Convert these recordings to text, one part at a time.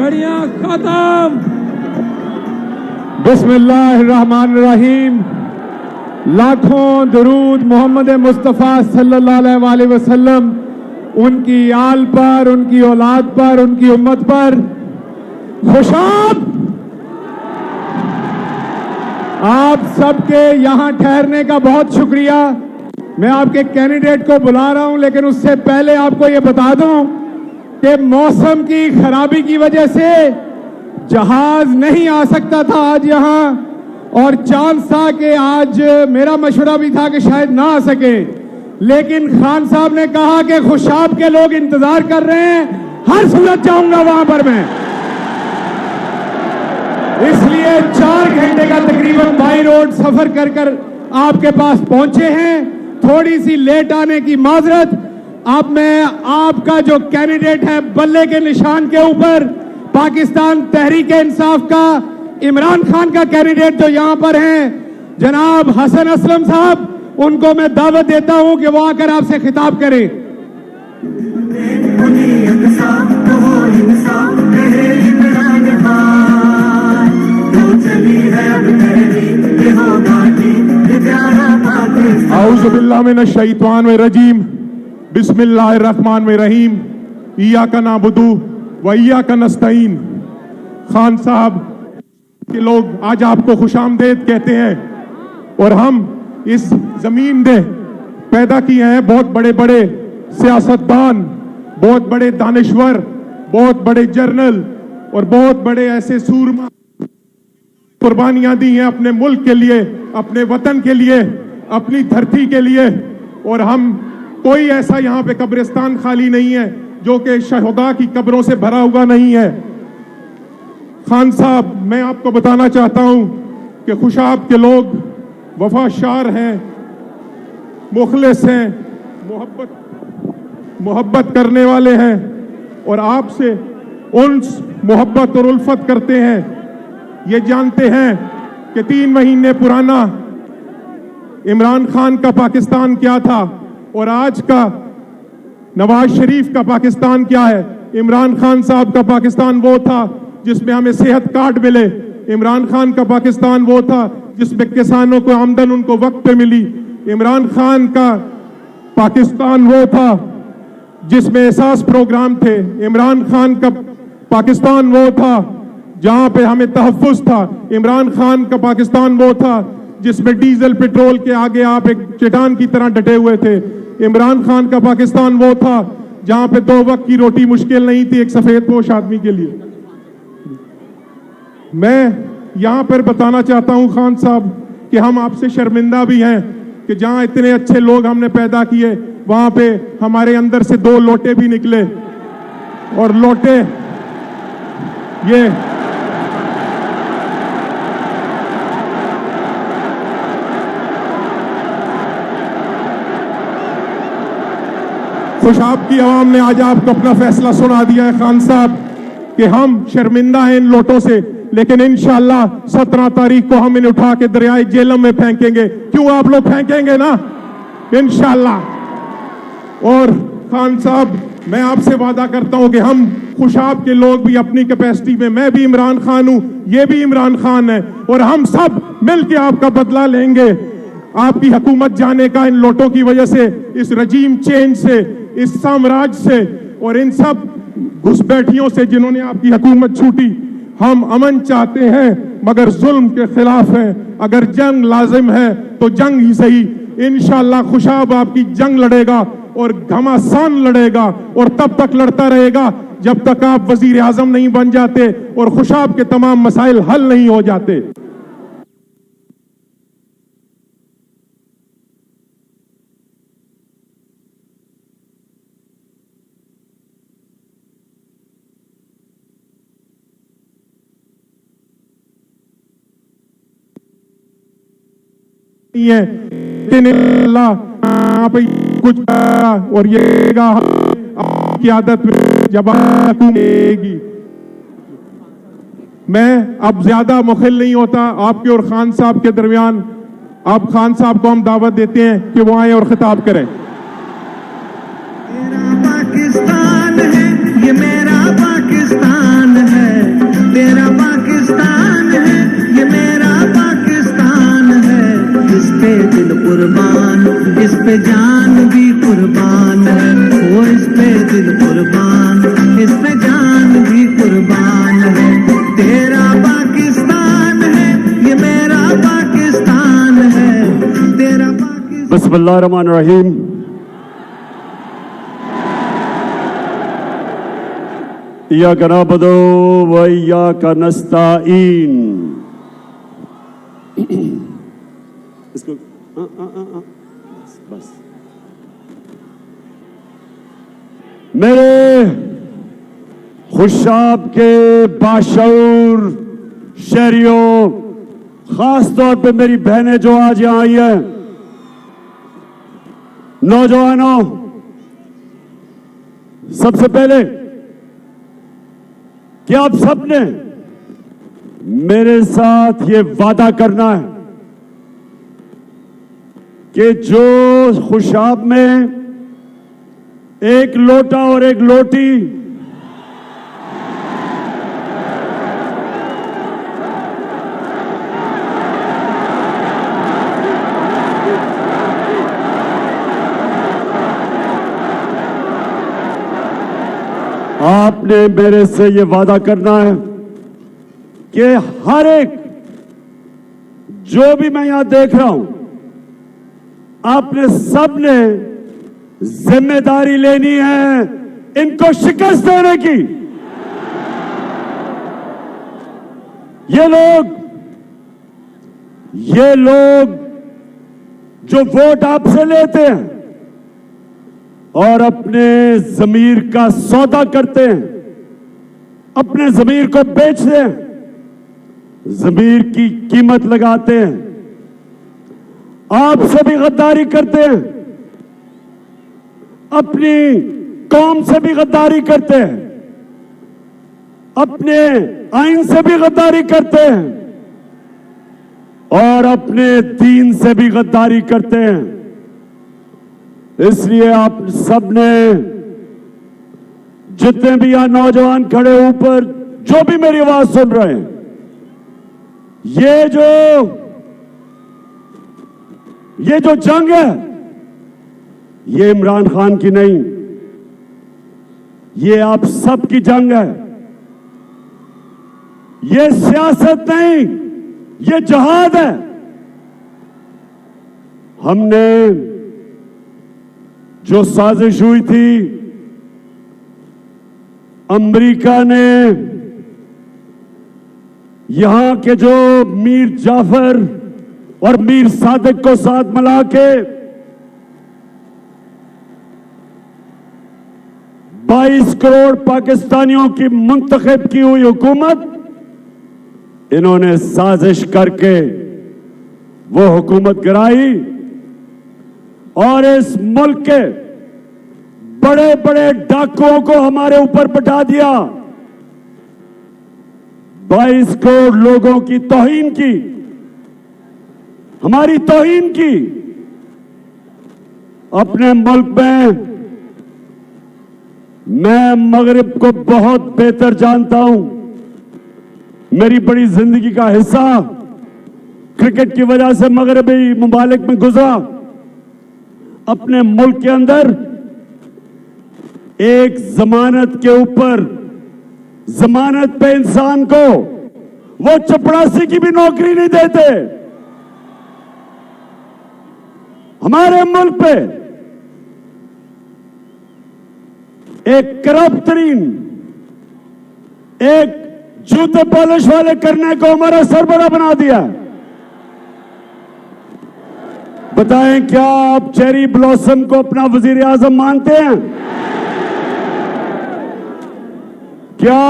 घड़ियां खत्म। बिस्मिल्लाहिर्रहमानिर्रहीम। लाखों दरूद मोहम्मद मुस्तफ़ा सल्लल्लाहु अलैहि वसल्लम, उनकी आल पर, उनकी औलाद पर, उनकी उम्मत पर। खुशाब। आप सबके यहां ठहरने का बहुत शुक्रिया। मैं आपके कैंडिडेट को बुला रहा हूं, लेकिन उससे पहले आपको यह बता दूं कि मौसम की खराबी की वजह से जहाज नहीं आ सकता था आज यहां, और चांद सा के आज मेरा मशवरा भी था कि शायद ना आ सके, लेकिन खान साहब ने कहा कि खुशाब के लोग इंतजार कर रहे हैं, हर सूरत जाऊंगा वहां पर मैं। इसलिए 4 घंटे का तकरीबन बाई रोड सफर कर कर आपके पास पहुंचे हैं। थोड़ी सी लेट आने की माजरत। अब मैं आपका जो कैंडिडेट है बल्ले के निशान के ऊपर, पाकिस्तान तहरीक इंसाफ का इमरान खान का कैंडिडेट जो यहां पर हैं, जनाब हसन असलम साहब, उनको मैं दावत देता हूं कि वो आकर आपसे खिताब करें। औज़ु बिल्लाहि मिनश शैतानिर रजीम। बिस्मिल्लाहिर्रहमानिर्रहीम। इय्याका नअबुदु व इय्याका नस्तईन। खान साहब के लोग आज आपको खुशामदेद कहते हैं, और हम इस जमीन में पैदा किए हैं बहुत बड़े बड़े सियासतदान, बहुत बड़े दानिश्वर, बहुत बड़े जर्नल और बहुत बड़े ऐसे सूरमा, कुर्बानियां दी हैं अपने मुल्क के लिए, अपने वतन के लिए, अपनी धरती के लिए। और हम कोई ऐसा यहां पे कब्रिस्तान खाली नहीं है जो कि शहदा की कब्रों से भरा हुआ नहीं है। खान साहब, मैं आपको बताना चाहता हूं कि खुशाब के लोग वफाशार हैं, मुखलिस हैं, मोहब्बत करने वाले हैं, और आपसे उन्स, मोहब्बत और उल्फत करते हैं। ये जानते हैं कि 3 महीने पुराना इमरान खान का पाकिस्तान क्या था और आज का नवाज शरीफ का पाकिस्तान क्या है। इमरान खान साहब का पाकिस्तान वो था जिसमें हमें सेहत कार्ड मिले। इमरान खान का पाकिस्तान वो था जिसमें किसानों को आमदन उनको वक्त पे मिली। इमरान खान का पाकिस्तान वो था जिसमें एहसास प्रोग्राम थे। इमरान खान का पाकिस्तान वो था जहां पे हमें तहफ्फुज़ था। इमरान खान का पाकिस्तान वो था जिसमें डीजल पेट्रोल के आगे आप एक चट्टान की तरह डटे हुए थे। इमरान खान का पाकिस्तान वो था जहां पे 2 वक्त की रोटी मुश्किल नहीं थी एक सफेद पोश आदमी के लिए। मैं यहां पर बताना चाहता हूं खान साहब कि हम आपसे शर्मिंदा भी हैं कि जहां इतने अच्छे लोग हमने पैदा किए, वहां पे हमारे अंदर से 2 लोटे भी निकले, और लोटे ये खुशाब की आवाम ने आज आपको अपना फैसला सुना दिया है खान साहब कि हम शर्मिंदा हैं इन लोटों से, लेकिन इंशाअल्लाह 17 तारीख को हम इन्हें उठा के दरियाए जेलम में फेंकेंगे। क्यों आप लोग फेंकेंगे ना, इंशाअल्लाह। और खान साहब, मैं आपसे वादा करता हूं कि हम खुशाब के लोग भी अपनी कैपेसिटी में, मैं भी इमरान खान हूं, ये भी इमरान खान है, और हम सब मिलकर आपका बदला लेंगे। आपकी हुकूमत जाने का इन लोटों की वजह से, इस रजीम चेंज से, इस साम्राज्य से और इन सब घुसपैठियों से जिन्होंने आपकी हुकूमत छूटी। हम अमन चाहते हैं मगर जुल्म के खिलाफ हैं। अगर जंग लाजिम है तो जंग ही सही। इंशाअल्लाह खुशाब आपकी जंग लड़ेगा और घमासान लड़ेगा, और तब तक लड़ता रहेगा जब तक आप वजीर आजम नहीं बन जाते और खुशाब के तमाम मसाइल हल नहीं हो जाते। अल्लाह पे कुछ और ये की आदत में जब आएगी। मैं अब ज्यादा मुखिल नहीं होता आपके और खान साहब के दरमियान। आप खान साहब को हम दावत देते हैं कि वो आए और खिताब करें। मेरा पाकिस्तान है, ये मेरा पाकिस्तान है। कुर्बान, इस पे जान भी कुर्बान है, वो इस पे दिल कुर्बान, इस पे जान भी कुर्बान है। तेरा पाकिस्तान है, ये मेरा पाकिस्तान है, तेरा पाकिस्तान। बिस्मिल्लाहिर्रहमानिर्रहीम। इय्याका नअबुदु व इय्याका नस्तईन। इसको बस। मेरे खुशाब के बाशऊर शहरियों, खास तौर पे मेरी बहनें जो आज यहां आई हैं, नौजवानों, सबसे पहले कि आप सबने मेरे साथ ये वादा करना है कि जो खुशाब में एक लोटा और एक लोटी आपने मेरे से ये वादा करना है कि हर एक, जो भी मैं यहां देख रहा हूं, आपने सबने जिम्मेदारी लेनी है इनको शिकस्त देने की। ये लोग जो वोट आपसे लेते हैं और अपने जमीर का सौदा करते हैं, अपने जमीर को बेचते हैं, जमीर की कीमत लगाते हैं, आपसे भी गद्दारी करते हैं, अपनी कौम से भी गद्दारी करते हैं, अपने आइन से भी गद्दारी करते हैं और अपने दीन से भी गद्दारी करते हैं। इसलिए आप सबने, जितने भी यहां नौजवान खड़े ऊपर, जो भी मेरी आवाज सुन रहे हैं, ये जो जंग है, ये इमरान खान की नहीं, ये आप सबकी जंग है। ये सियासत नहीं, ये जहाद है। हमने जो साजिश हुई थी, अमेरिका ने यहां के जो मीर जाफर और मीर सादिक को साथ मिला के 22 करोड़ पाकिस्तानियों की मुंतखब की हुई हुकूमत, इन्होंने साजिश करके वो हुकूमत गिराई और इस मुल्क के बड़े बड़े डाकुओं को हमारे ऊपर बिठा दिया। 22 करोड़ लोगों की तौहीन की, हमारी तौहीन की। अपने मुल्क में मैं मगरिब को बहुत बेहतर जानता हूं। मेरी बड़ी जिंदगी का हिस्सा क्रिकेट की वजह से मगरबी मुमालिक में गुजरा। अपने मुल्क के अंदर एक जमानत के ऊपर, जमानत पे इंसान को वो चपरासी की भी नौकरी नहीं देते। हमारे मुल्क पे एक करप्ट तरीन, एक जूते पॉलिश वाले करने को हमारा सरबरा बना दिया। बताएं, क्या आप चेरी ब्लॉसम को अपना वजीर आजम मानते हैं? क्या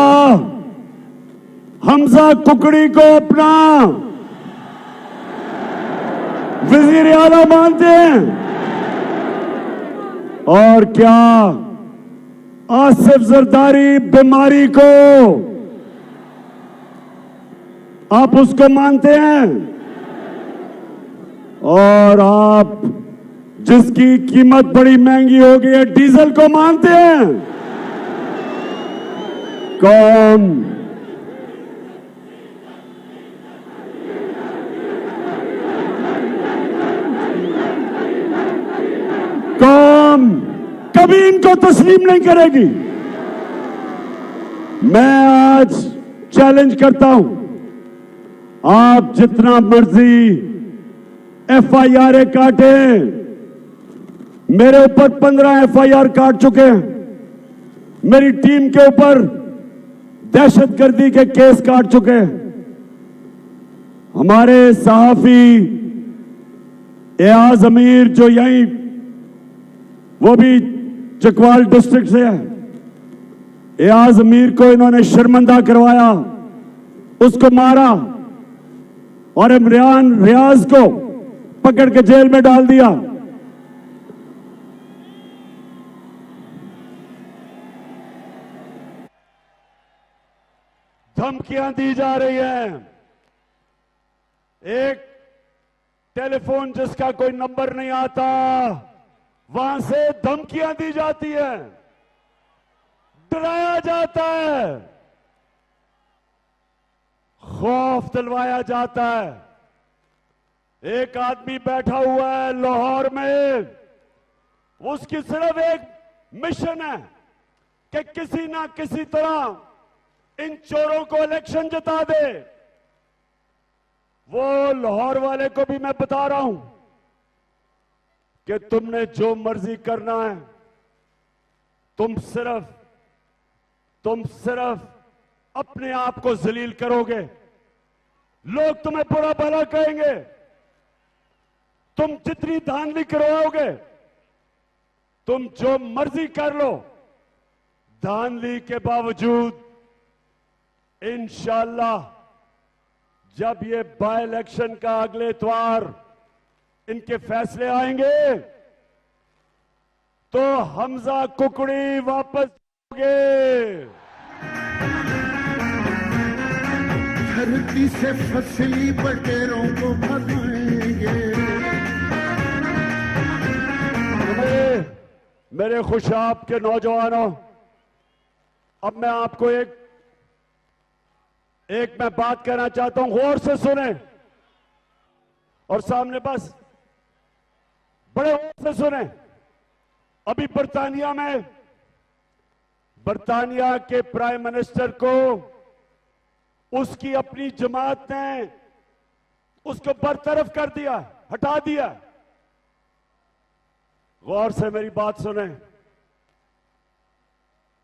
हमजा कुकड़ी को अपना वजीर आला मानते हैं? और क्या आसिफ जरदारी बीमारी को आप उसको मानते हैं? और आप जिसकी कीमत बड़ी महंगी हो गई है, डीजल को मानते हैं? कौन? कभी इनको तस्लीम नहीं करेगी। मैं आज चैलेंज करता हूं, आप जितना मर्जी एफआईआर काटे, मेरे ऊपर 15 एफआईआर काट चुके हैं, मेरी टीम के ऊपर दहशतगर्दी के केस काट चुके हैं। हमारे सहाफी एयाज अमीर जो यहीं, वो भी चकवाल डिस्ट्रिक्ट से है, एयाज अमीर को इन्होंने शर्मिंदा करवाया, उसको मारा और इमरान रियाज को पकड़ के जेल में डाल दिया। धमकियां दी जा रही हैं। एक टेलीफोन जिसका कोई नंबर नहीं आता, वहां से धमकियां दी जाती है, डराया जाता है, खौफ दिलवाया जाता है। एक आदमी बैठा हुआ है लाहौर में, उसकी सिर्फ एक मिशन है कि किसी ना किसी तरह इन चोरों को इलेक्शन जिता दे। वो लाहौर वाले को भी मैं बता रहा हूं कि तुमने जो मर्जी करना है, तुम सिर्फ अपने आप को जलील करोगे, लोग तुम्हें बुरा भला कहेंगे, तुम जितनी धांधली करवाओगे, तुम जो मर्जी कर लो, धांधली के बावजूद इंशाअल्लाह जब ये बाय इलेक्शन का अगले इतवार इनके फैसले आएंगे तो हमजा कुकड़ी वापस होंगे। धरती से फसली बटेरों को भगाएंगे। मेरे खुशाब के नौजवानों, अब मैं आपको एक मैं बात कहना चाहता हूं, गौर से सुने और सामने बस बड़े गौर से सुने। अभी बर्तानिया के प्राइम मिनिस्टर को उसकी अपनी जमात ने उसको बरतरफ कर दिया, हटा दिया। गौर से मेरी बात सुने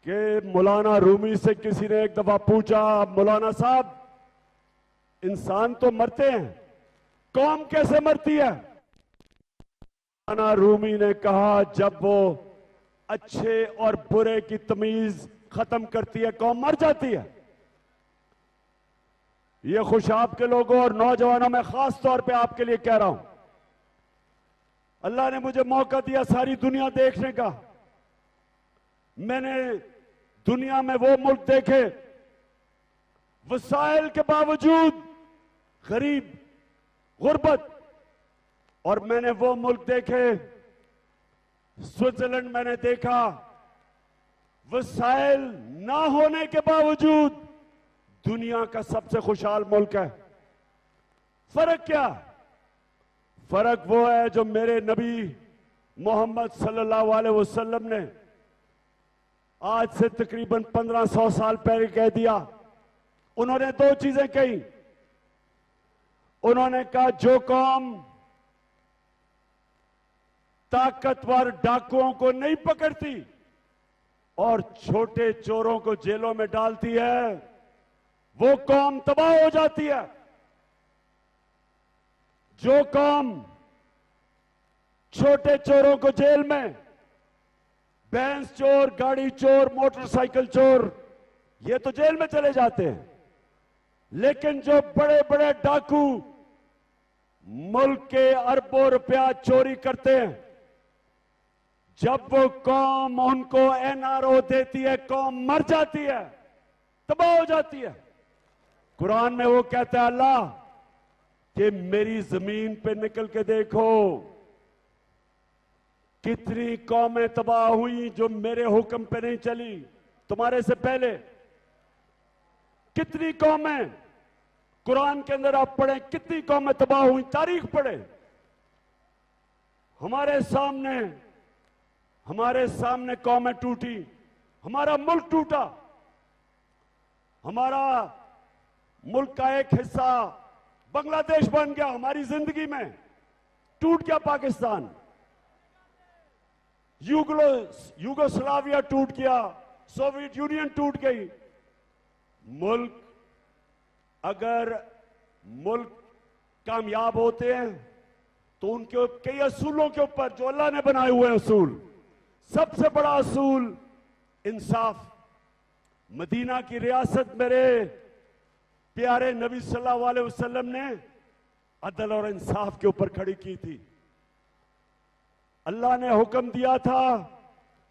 कि मौलाना रूमी से किसी ने एक दफा पूछा, मौलाना साहब इंसान तो मरते हैं, कौम कैसे मरती है? मौलाना रूमी ने कहा, जब वो अच्छे और बुरे की तमीज खत्म करती है, कौम मर जाती है। ये खुशाब के लोगों और नौजवानों में खास तौर पे आपके लिए कह रहा हूं, अल्लाह ने मुझे मौका दिया सारी दुनिया देखने का। मैंने दुनिया में वो मुल्क देखे वसाइल के बावजूद गरीब, गुर्बत, और मैंने वो मुल्क देखे, स्विट्जरलैंड मैंने देखा, वसाइल ना होने के बावजूद दुनिया का सबसे खुशहाल मुल्क है। फर्क क्या? फर्क वो है जो मेरे नबी मोहम्मद सल्लल्लाहु अलैहि वसल्लम ने आज से तकरीबन 1500 साल पहले कह दिया। उन्होंने दो चीजें कही। उन्होंने कहा, जो कौम ताकतवर डाकुओं को नहीं पकड़ती और छोटे चोरों को जेलों में डालती है, वो कौम तबाह हो जाती है। जो कौम छोटे चोरों को जेल में, भैंस चोर, गाड़ी चोर, मोटरसाइकिल चोर, ये तो जेल में चले जाते हैं, लेकिन जो बड़े बड़े डाकू मुल्क के अरबों रुपया चोरी करते हैं, जब वो कौम उनको एनआरओ देती है, कौम मर जाती है, तबाह हो जाती है। कुरान में वो कहता है अल्लाह कि मेरी जमीन पे निकल के देखो कितनी कौमें तबाह हुई जो मेरे हुक्म पे नहीं चली। तुम्हारे से पहले कितनी कौमें, कुरान के अंदर आप पढ़ें, कितनी कौमें तबाह हुई, तारीख पढ़े। हमारे सामने हमारे सामने कौमें टूटी, हमारा मुल्क टूटा, हमारा मुल्क का एक हिस्सा बांग्लादेश बन गया, हमारी जिंदगी में टूट गया पाकिस्तान, यूगोस्लाविया टूट गया, सोवियत यूनियन टूट गई। मुल्क अगर मुल्क कामयाब होते हैं तो उनके कई असूलों के ऊपर जो अल्लाह ने बनाए हुए असूल, सबसे बड़ा असूल इंसाफ। मदीना की रियासत मेरे प्यारे नबी सल्लल्लाहु अलैहि वसल्लम ने अदल और इंसाफ के ऊपर खड़ी की थी। अल्लाह ने हुक्म दिया था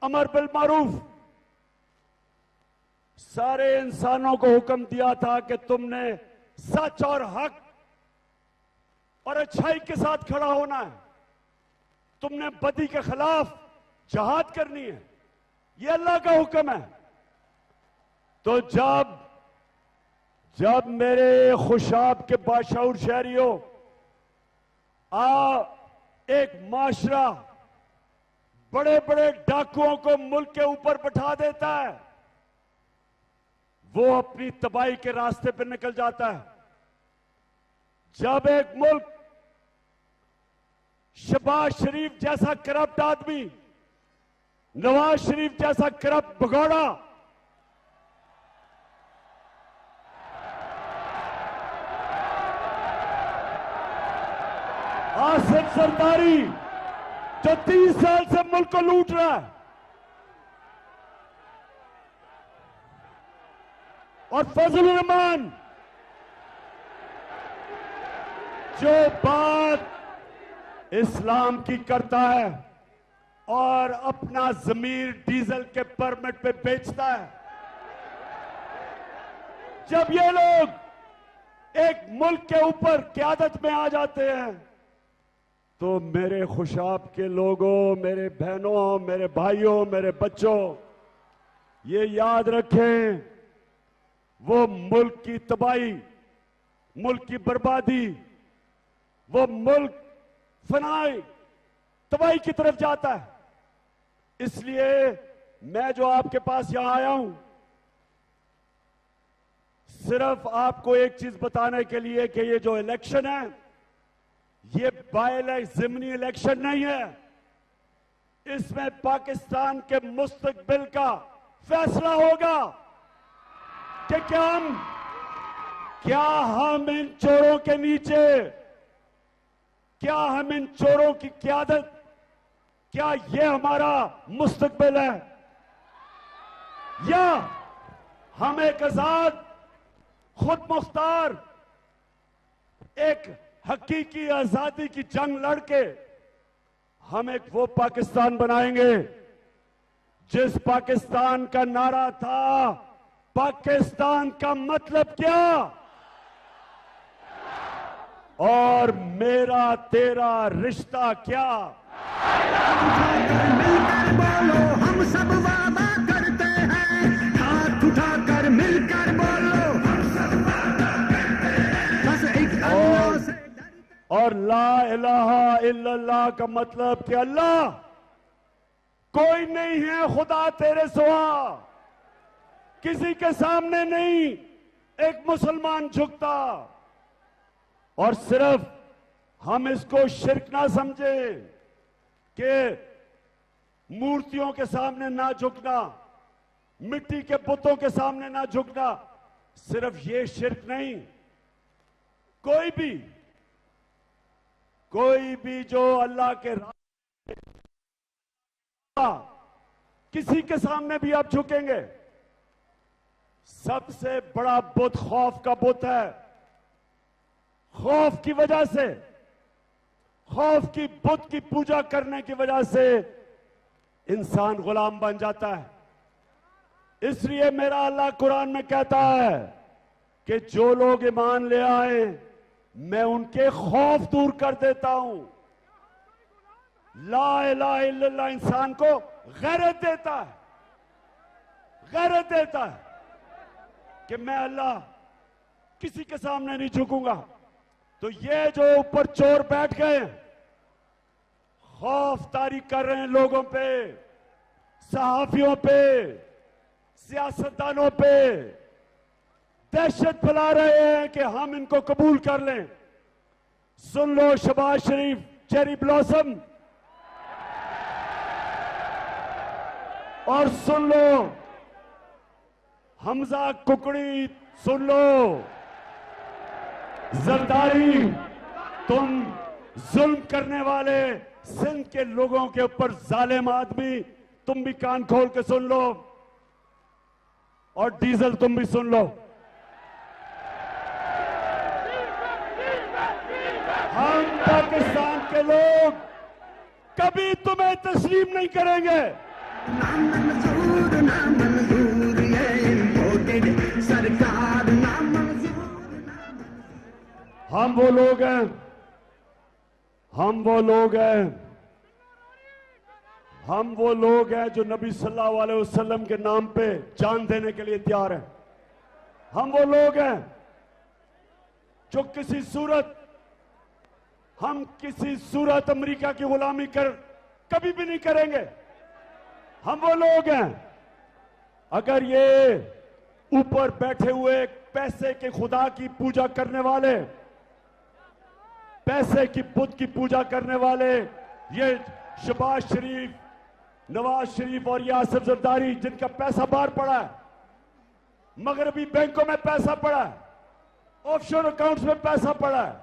अमर बिल मारूफ, सारे इंसानों को हुक्म दिया था कि तुमने सच और हक और अच्छाई के साथ खड़ा होना है, तुमने बदी के खिलाफ जहाद करनी है, यह अल्लाह का हुक्म है। तो जब मेरे खुशाब के बाशऊर शहरियों एक माशरा बड़े बड़े डाकुओं को मुल्क के ऊपर बैठा देता है, वो अपनी तबाही के रास्ते पर निकल जाता है। जब एक मुल्क शहबाज शरीफ जैसा करप्ट आदमी, नवाज शरीफ जैसा करप्ट भगोड़ा आसिफ सरदारी जो 30 साल से मुल्क को लूट रहा है, और फजल रहमान जो बात इस्लाम की करता है और अपना जमीर डीजल के परमिट पे बेचता है। जब ये लोग एक मुल्क के ऊपर क़यादत में आ जाते हैं तो मेरे खुशाब के लोगों, मेरे बहनों, मेरे भाइयों, मेरे बच्चों, ये याद रखें, वो मुल्क की तबाही, मुल्क की बर्बादी, वो मुल्क फनाई तबाही की तरफ जाता है। इसलिए मैं जो आपके पास यहां आया हूं, सिर्फ आपको एक चीज बताने के लिए कि ये जो इलेक्शन है, ये बाय ज़िमनी इलेक्शन नहीं है, इसमें पाकिस्तान के मुस्तकबिल का फैसला होगा कि क्या हम इन चोरों के नीचे, क्या हम इन चोरों की क़यादत, क्या ये हमारा मुस्तकबिल है, या हम एक आजाद, खुद मुख्तार, एक हकीकी आजादी की जंग लड़के हम एक वो पाकिस्तान बनाएंगे जिस पाकिस्तान का नारा था, पाकिस्तान का मतलब क्या, और मेरा तेरा रिश्ता क्या। मिलकर बोलो, हम सब वादा करते हैं, हाथ उठाकर मिलकर बोलो, हम सब वादा करते हैं, बस एक अल्लाह से। और ला इलाहा इल्लल्लाह का मतलब कि अल्लाह कोई नहीं है खुदा तेरे सिवा, किसी के सामने नहीं एक मुसलमान झुकता। और सिर्फ हम इसको शिर्क ना समझें कि मूर्तियों के सामने ना झुकना, मिट्टी के बुतों के सामने ना झुकना, सिर्फ ये शिर्क नहीं, कोई भी जो अल्लाह के रास्ते, किसी के सामने भी आप झुकेंगे। सबसे बड़ा बुत खौफ का बुत है। खौफ की वजह से, खौफ की बुत की पूजा करने की वजह से इंसान गुलाम बन जाता है। इसलिए मेरा अल्लाह कुरान में कहता है कि जो लोग ईमान ले आए मैं उनके खौफ दूर कर देता हूं। ला इलाहा इल्लल्लाह इंसान को गैरत देता है, गैरत देता है कि मैं अल्लाह किसी के सामने नहीं झुकूंगा। तो ये जो ऊपर चोर बैठ गए, खौफ तारी कर रहे हैं लोगों पे, सहाफियों पे, सियासतदानों पे दहशत फैला रहे हैं कि हम इनको कबूल कर लें। सुन लो शहबाज शरीफ चेरी ब्लॉसम, और सुन लो हमजा कुकड़ी, सुन लो जरदारी, तुम जुल्म करने वाले सिंध के लोगों के ऊपर जालिम आदमी, तुम भी कान खोल के सुन लो, और डीजल तुम भी सुन लो। हम पाकिस्तान के लोग कभी तुम्हें तस्लीम नहीं करेंगे। सरकार हम वो लोग हैं, हम वो लोग हैं, हम वो लोग हैं जो नबी सल्लल्लाहु अलैहि वसल्लम के नाम पे जान देने के लिए तैयार हैं। हम वो लोग हैं जो किसी सूरत अमेरिका की गुलामी कर कभी भी नहीं करेंगे। हम वो लोग हैं, अगर ये ऊपर बैठे हुए पैसे के खुदा की पूजा करने वाले, पैसे की बुत की पूजा करने वाले, ये शहबाज शरीफ, नवाज शरीफ और यासिर जरदारी, जिनका पैसा बाहर पड़ा है, मगरबी बैंकों में पैसा पड़ा है, ऑफशोर अकाउंट्स में पैसा पड़ा है,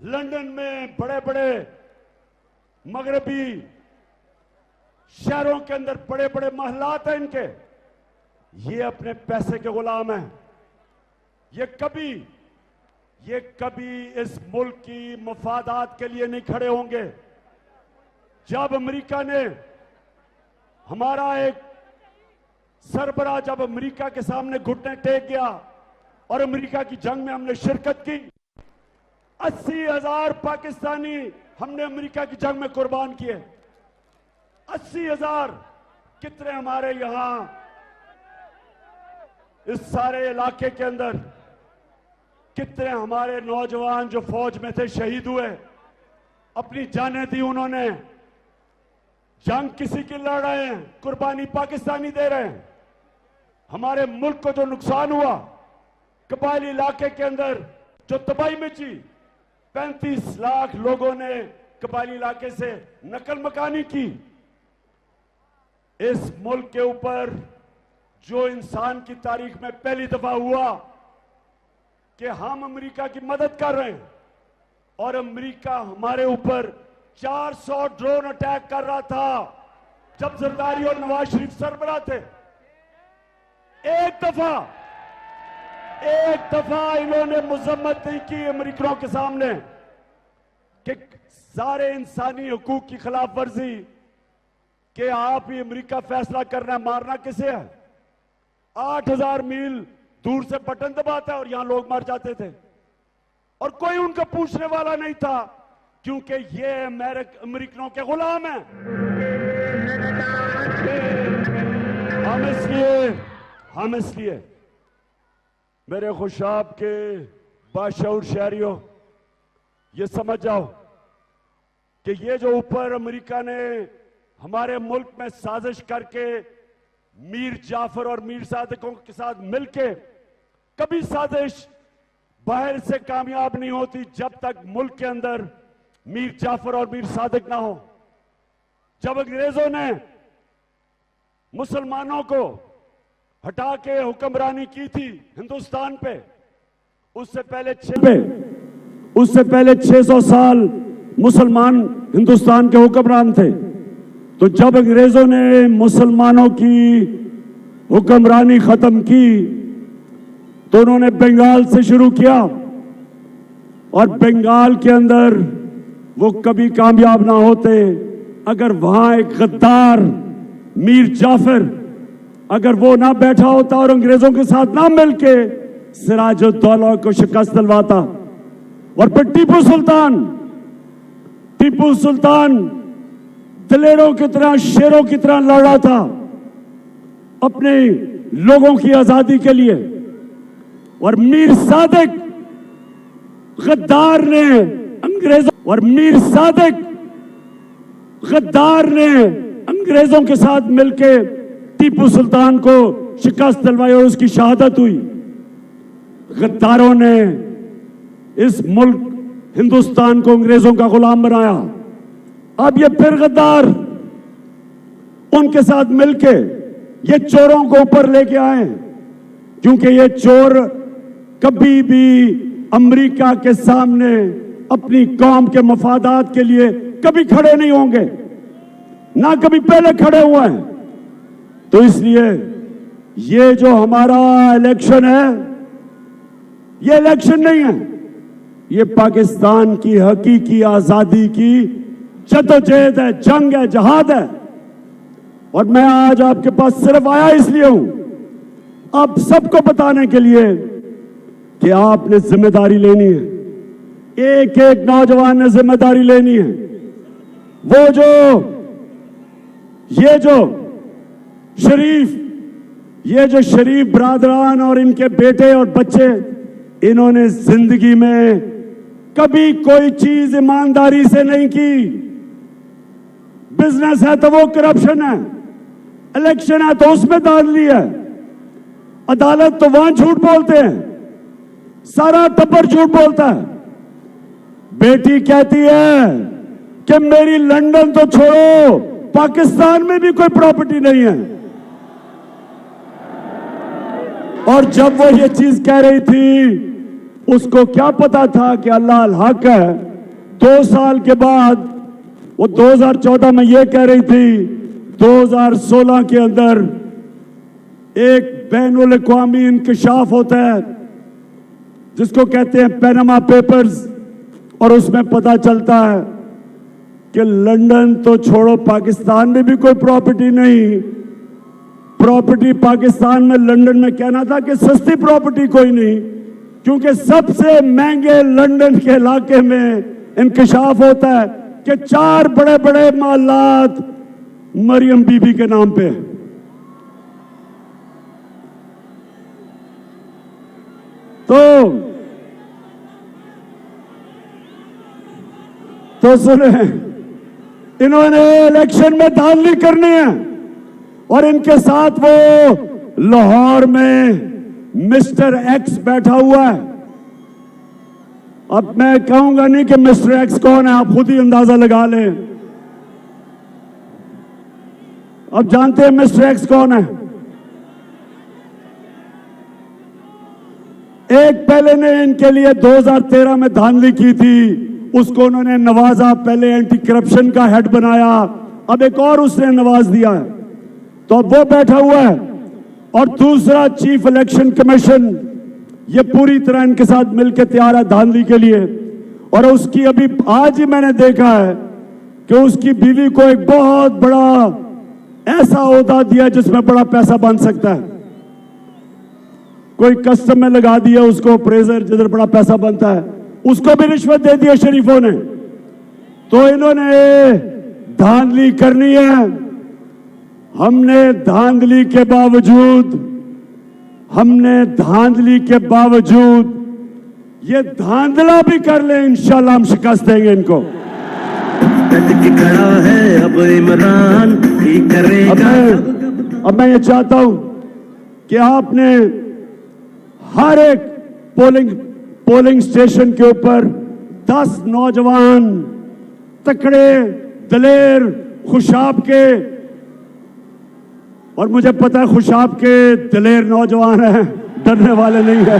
लंदन में बड़े बड़े मगरबी शहरों के अंदर बड़े बड़े महलात हैं इनके, ये अपने पैसे के गुलाम हैं। ये कभी इस मुल्क की मफादात के लिए नहीं खड़े होंगे। जब अमेरिका ने, हमारा एक सरबराह जब अमेरिका के सामने घुटने टेक गया और अमेरिका की जंग में हमने शिरकत की, 80,000 पाकिस्तानी हमने अमेरिका की जंग में कुर्बान किए। 80,000 कितने हमारे यहां इस सारे इलाके के अंदर कितने हमारे नौजवान जो फौज में थे शहीद हुए, अपनी जानें दी उन्होंने। जंग किसी की लड़ रहे हैं, कुर्बानी पाकिस्तानी दे रहे हैं। हमारे मुल्क को जो नुकसान हुआ, कबायली इलाके के अंदर जो तबाही मची, 35 लाख लोगों ने कबायली इलाके से नकल मकानी की। इस मुल्क के ऊपर जो इंसान की तारीख में पहली दफा हुआ कि हम अमेरिका की मदद कर रहे हैं, और अमेरिका हमारे ऊपर 400 ड्रोन अटैक कर रहा था जब जरदारी और नवाज शरीफ सरबराह थे। एक दफा इन्होंने मजम्मत नहीं की अमेरिकनों के सामने कि सारे इंसानी हुकूक की खिलाफ वर्जी, कि आप ही अमेरिका फैसला करना है मारना किसे है। 8,000 मील दूर से बटन दबाता है और यहां लोग मर जाते थे, और कोई उनका पूछने वाला नहीं था, क्योंकि ये अमेरिकनों के गुलाम हैं। हम इसलिए मेरे खुशाब के बाशऊर शहरियों, ये समझ जाओ कि ये जो ऊपर अमेरिका ने हमारे मुल्क में साजिश करके मीर जाफर और मीर सादिकों के साथ मिलके, कभी साजिश बाहर से कामयाब नहीं होती जब तक मुल्क के अंदर मीर जाफर और मीर सादिक ना हो। जब अंग्रेजों ने मुसलमानों को हटा के हुक्मरानी की थी हिंदुस्तान पे, उससे पहले 600 साल मुसलमान हिंदुस्तान के हुक्मरान थे। तो जब अंग्रेजों ने मुसलमानों की हुक्मरानी खत्म की तो उन्होंने बंगाल से शुरू किया, और बंगाल के अंदर वो कभी कामयाब ना होते अगर वहां एक गद्दार मीर जाफर अगर वो ना बैठा होता और अंग्रेजों के साथ ना मिलके सिराजुद्दौला को शिकस्त दिलवाता। और फिर टीपू सुल्तान दलेरों की तरह, शेरों की तरह लड़ रहा था अपने लोगों की आजादी के लिए, और मीर सादिक गद्दार ने अंग्रेजों के साथ मिलके टीपू सुल्तान को शिकस्त दिलवाई और उसकी शहादत हुई। गद्दारों ने इस मुल्क हिंदुस्तान को अंग्रेजों का गुलाम बनाया। अब ये फिर गद्दार उनके साथ मिलके ये चोरों को ऊपर लेके आए, क्योंकि ये चोर कभी भी अमेरिका के सामने अपनी कौम के मफादात के लिए कभी खड़े नहीं होंगे, ना कभी पहले खड़े हुए हैं। तो इसलिए ये जो हमारा इलेक्शन है, ये इलेक्शन नहीं है, ये पाकिस्तान की हकीकी आजादी की जद्दोजहद है, जंग है, जहाद है। और मैं आज आपके पास सिर्फ आया इसलिए हूं, आप सबको बताने के लिए कि आपने जिम्मेदारी लेनी है। एक एक नौजवान ने जिम्मेदारी लेनी है। वो जो ये जो शरीफ ब्रादरान और इनके बेटे और बच्चे, इन्होंने जिंदगी में कभी कोई चीज ईमानदारी से नहीं की। बिजनेस है तो वो करप्शन है, इलेक्शन है तो उसमें धांधली है, अदालत तो वहां झूठ बोलते हैं, सारा टब्बर झूठ बोलता है। बेटी कहती है कि मेरी लंदन तो छोड़ो, पाकिस्तान में भी कोई प्रॉपर्टी नहीं है। और जब वो ये चीज कह रही थी, उसको क्या पता था कि अल्लाह अल हक है। 2 साल के बाद वो 2014 में ये कह रही थी, 2016 के अंदर एक बैनुल अक़वामी इंकशाफ होता है जिसको कहते हैं पैनामा पेपर्स, और उसमें पता चलता है कि लंदन तो छोड़ो, पाकिस्तान में भी कोई प्रॉपर्टी नहीं। प्रॉपर्टी पाकिस्तान में, लंदन में कहना था कि सस्ती प्रॉपर्टी कोई नहीं, क्योंकि सबसे महंगे लंदन के इलाके में इंकशाफ होता है कि 4 बड़े बड़े महलात मरियम बीबी के नाम पे। तो सुने, इन्होंने इलेक्शन में धांधली करनी है और इनके साथ वो लाहौर में मिस्टर एक्स बैठा हुआ है। अब मैं कहूंगा नहीं कि मिस्टर एक्स कौन है, आप खुद ही अंदाजा लगा लें। अब जानते हैं मिस्टर एक्स कौन है। एक पहले ने इनके लिए 2013 में धांधली की थी, उसको उन्होंने नवाजा, पहले एंटी करप्शन का हेड बनाया, अब एक और उसने नवाज दिया है, तो अब वो बैठा हुआ है। और दूसरा चीफ इलेक्शन कमीशन, ये पूरी तरह इनके साथ मिलकर तैयार है धांधली के लिए। और उसकी अभी आज ही मैंने देखा है कि उसकी बीवी को एक बहुत बड़ा ऐसा ओहदा दिया जिसमें बड़ा पैसा बन सकता है। कोई कस्टम में लगा दिया उसको, अप्रेजर, जिधर बड़ा पैसा बनता है, उसको भी रिश्वत दे दिया शरीफों ने। तो इन्होंने धांधली करनी है। हमने धांधली के बावजूद ये धांधला भी कर ले, इंशाल्लाह हम शिकस्त देंगे इनको। खड़ा है अब इमरान ही करेगा। अब मैं ये चाहता हूं कि आपने हर एक पोलिंग स्टेशन के ऊपर 10 नौजवान तकड़े, दलेर, खुशाब के, और मुझे पता है खुशाब के दलेर नौजवान हैं, डरने वाले नहीं है।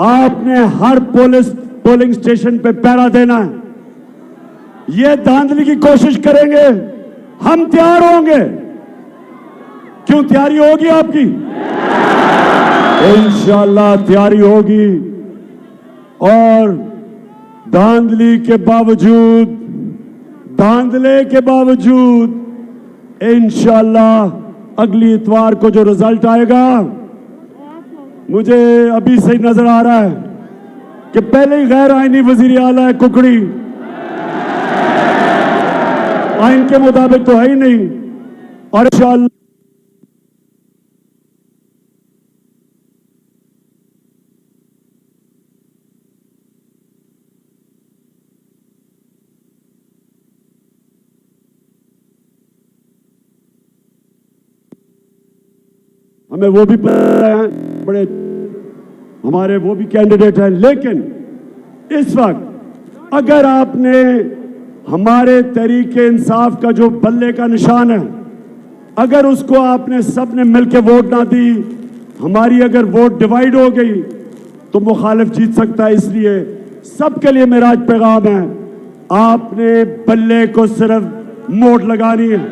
आपने हर पोलिंग स्टेशन पे पहरा देना है। ये धांधली की कोशिश करेंगे, हम तैयार होंगे। क्यों तैयारी होगी आपकी? इंशाल्लाह तैयारी होगी। और धांधले के बावजूद इंशाल्लाह अगली इतवार को जो रिजल्ट आएगा, मुझे अभी से नजर आ रहा है कि पहले ही गैर आईनी वजीर आला है कुकड़ी, आइन के मुताबिक तो है ही नहीं। और इंशाल्लाह हमें वो भी पता है, बड़े हमारे वो भी कैंडिडेट हैं। लेकिन इस वक्त अगर आपने हमारे तहरीके इंसाफ का जो बल्ले का निशान है, अगर उसको आपने सबने मिलकर वोट ना दी, हमारी अगर वोट डिवाइड हो गई तो मुखालिफ जीत सकता है। इसलिए सबके लिए मेरा आज पैगाम है, आपने बल्ले को सिर्फ मोड़ लगानी है।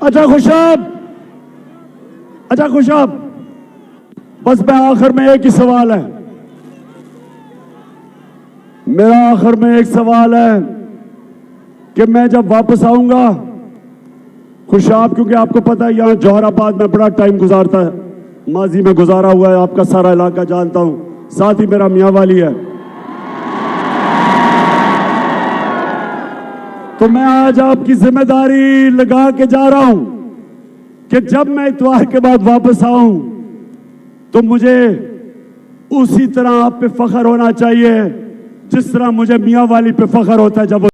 अच्छा खुशाब, बस मैं आखिर में एक ही सवाल है, मेरा आखिर में एक सवाल है कि मैं जब वापस आऊंगा, खुशाब, क्योंकि आपको पता है यहां जौहराबाद में बड़ा टाइम गुजारता है, माजी में गुजारा हुआ है, आपका सारा इलाका जानता हूं, साथ ही मेरा मियां वाली है। तो मैं आज आपकी जिम्मेदारी लगा के जा रहा हूं कि जब मैं इतवार के बाद वापस आऊं तो मुझे उसी तरह आप पे फख्र होना चाहिए जिस तरह मुझे मियां वाली पे फख्र होता है जब